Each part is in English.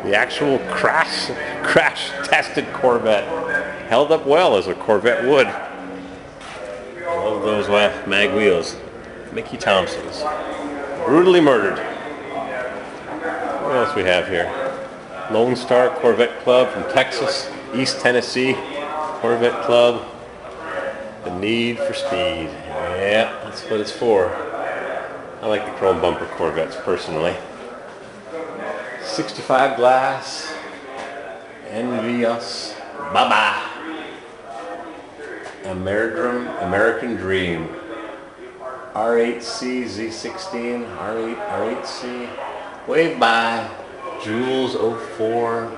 The actual crash-tested Corvette held up well as a Corvette would. Love those mag wheels. Mickey Thompson's. Brutally murdered. What else we have here? Lone Star Corvette Club from Texas, East Tennessee Corvette Club. The need for speed. Yeah, that's what it's for. I like the chrome bumper Corvettes personally. 65 glass. Envy us. Bye-bye. American Dream. R8C Z16. R8C. Wave by. Jules 04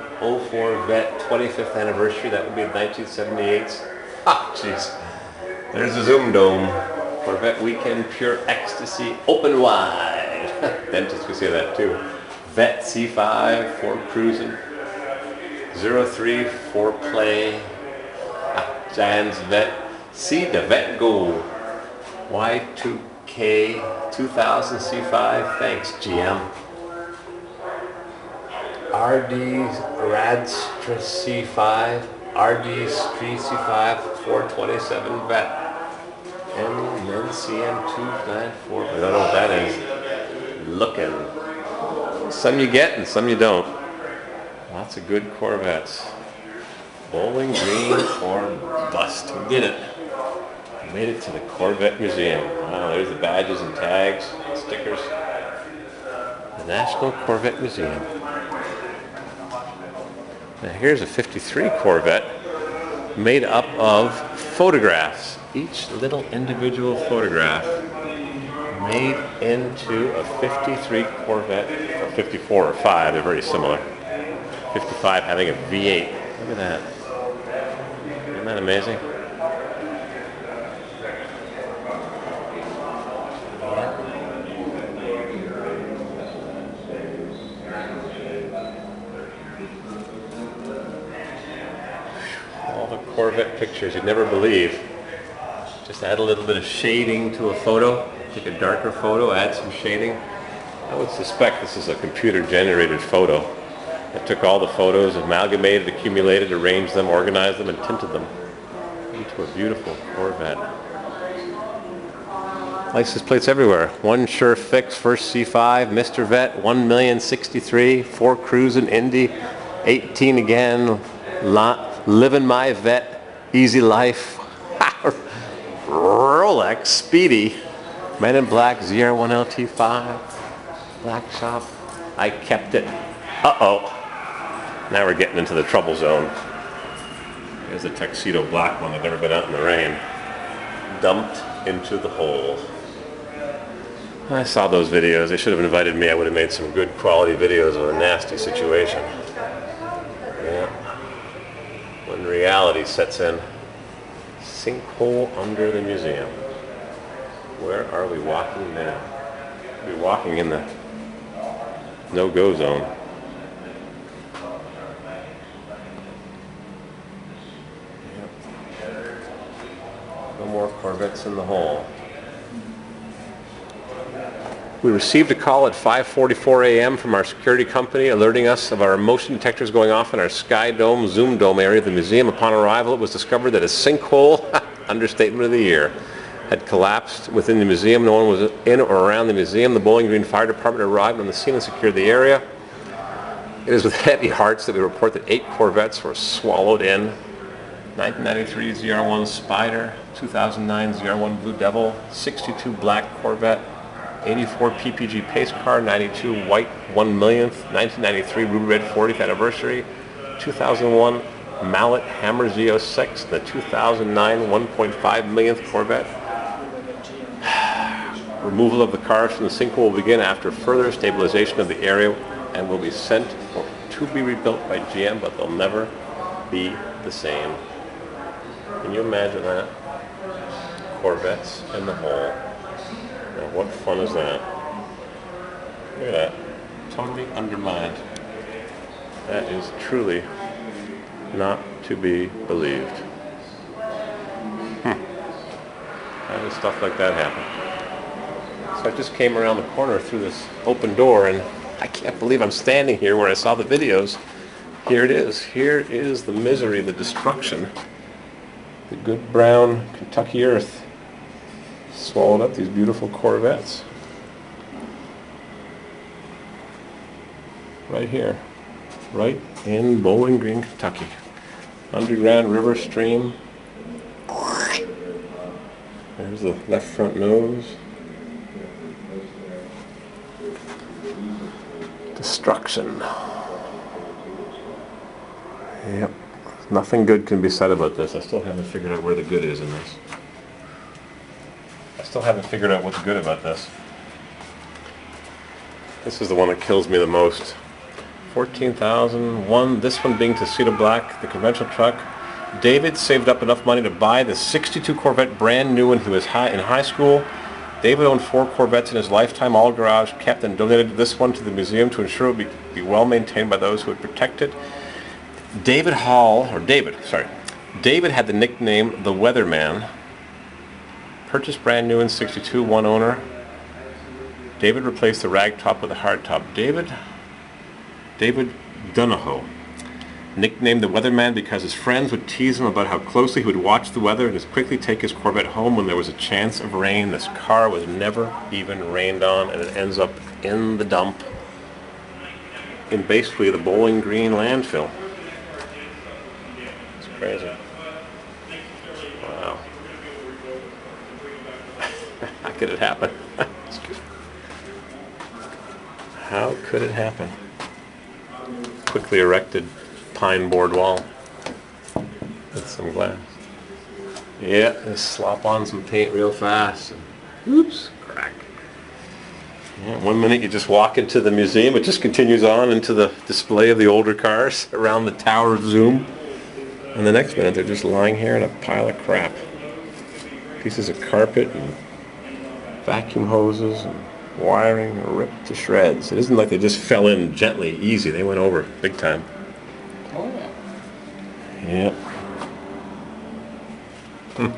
Vet 25th anniversary. That would be 1978. Ah, jeez. There's a Zoom Dome. Corvette Weekend Pure Ecstasy. Open wide. Dentists can see that too. Vet C5 for cruising. 03 for play. Jan's Vet. See the Vet Go. Y2K 2000 C5. Thanks, GM. RD Radstra C5. RD Street C5 427 Vet. And then CM294. I don't know what that is. Looking. Some you get and some you don't. Lots of good Corvettes. Bowling Green or bust. We did it. We made it to the Corvette Museum. Wow, there's the badges and tags, stickers. The National Corvette Museum. Now here's a 53 Corvette made up of photographs. Each little individual photograph made into a 53 Corvette, or 54 or 5, they're very similar. 55 having a V8. Look at that. Isn't that amazing? All the Corvette pictures you'd never believe. Just add a little bit of shading to a photo. Take a darker photo, add some shading. I would suspect this is a computer-generated photo. I took all the photos, amalgamated, accumulated, arranged them, organized them, and tinted them into a beautiful Corvette. License plates everywhere. One Sure Fix, First C5, Mr. Vet, 1,063,000, 4 Cruisin' Indy, 18 again, Living My Vet, Easy Life, Rolex, Speedy, Men in Black, ZR1 LT5, Black Shop, I Kept It. Uh-oh. Now we're getting into the trouble zone. There's a tuxedo black one that's never been out in the rain. Dumped into the hole. I saw those videos. They should have invited me. I would have made some good quality videos of a nasty situation. Yeah. When reality sets in. Sinkhole under the museum. Where are we walking now? We're walking in the no-go zone. Yep. No more Corvettes in the hole. We received a call at 5:44 a.m. from our security company alerting us of our motion detectors going off in our Sky Dome, Zoom Dome area of the museum. Upon arrival, it was discovered that a sinkhole, understatement of the year, had collapsed within the museum. No one was in or around the museum. The Bowling Green Fire Department arrived on the scene and secured the area. It is with heavy hearts that we report that 8 Corvettes were swallowed in. 1993 ZR1 Spider, 2009 ZR1 Blue Devil, 62 Black Corvette, 84 PPG Pace Car, 92 White 1 millionth, 1993 Ruby Red 40th Anniversary, 2001 Mallet Hammer Z06, the 2009 1.5 millionth Corvette. Removal of the cars from the sinkhole will begin after further stabilization of the area and will be sent to be rebuilt by GM, but they'll never be the same. Can you imagine that? Corvettes in the hole. Now what fun is that? Look at that. Totally undermined. That is truly not to be believed. How does stuff like that happen? So I just came around the corner through this open door and I can't believe I'm standing here where I saw the videos. Here it is. Here is the misery, the destruction. The good brown Kentucky earth swallowed up these beautiful Corvettes. Right here. Right in Bowling Green, Kentucky. Underground river stream. There's the left front nose. Destruction. Yep. Nothing good can be said about this. I still haven't figured out where the good is in this. I still haven't figured out what's good about this. This is the one that kills me the most. 14,001. This one being Tuxedo Black, the conventional truck. David saved up enough money to buy the 62 Corvette, brand new when he was in high school. David owned 4 Corvettes in his lifetime, all garage kept, and donated this one to the museum to ensure it would be well maintained by those who would protect it. David had the nickname the Weatherman. Purchased brand new in 62, one owner. David replaced the rag top with a hard top. David Donahoe. Nicknamed the Weatherman because his friends would tease him about how closely he would watch the weather and as quickly take his Corvette home when there was a chance of rain. This car was never even rained on, and it ends up in the dump in basically the Bowling Green landfill. It's crazy. Wow. How could it happen? How could it happen? Quickly erected pine board wall with some glass. Yeah, just slop on some paint real fast. And, oops, crack. Yeah, one minute you just walk into the museum, it just continues on into the display of the older cars around the Tower of Zoom. And the next minute they're just lying here in a pile of crap. Pieces of carpet and vacuum hoses and wiring ripped to shreds. It isn't like they just fell in gently, easy. They went over big time. Oh yeah. Yep.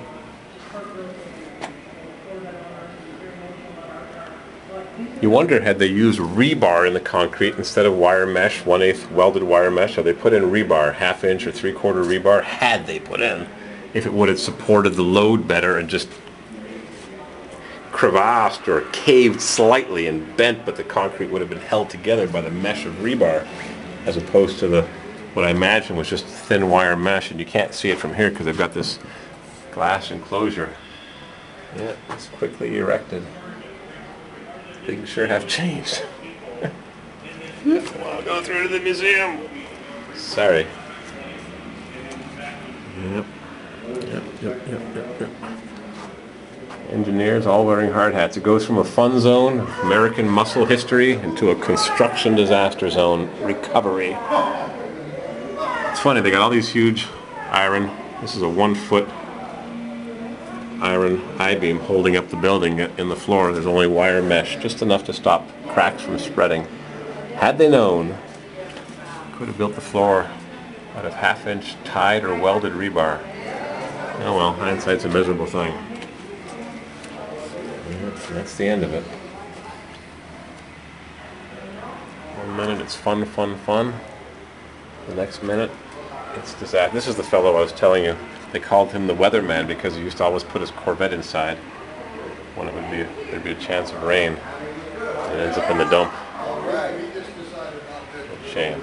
You wonder, had they used rebar in the concrete instead of wire mesh, 1/8 welded wire mesh, or they put in rebar, 1/2 inch or 3/4 rebar, had they put in, if it would have supported the load better and just crevassed or caved slightly and bent, but the concrete would have been held together by the mesh of rebar, as opposed to the what I imagine was just thin wire mesh. And you can't see it from here because they've got this glass enclosure. Yeah, it's quickly erected. Things sure have changed. I'll go through to the museum. Sorry. Yep. Engineers all wearing hard hats. It goes from a fun zone, American muscle history, into a construction disaster zone, recovery. It's funny, they got all these huge iron. This is a 1-foot iron I-beam holding up the building in the floor. There's only wire mesh, just enough to stop cracks from spreading. Had they known, could have built the floor out of 1/2 inch tied or welded rebar. Oh well, hindsight's a miserable thing. That's the end of it. One minute it's fun. The next minute it's disaster. This is the fellow I was telling you. They called him the Weatherman because he used to always put his Corvette inside when there'd be a chance of rain. And it ends up in the dump. Shame.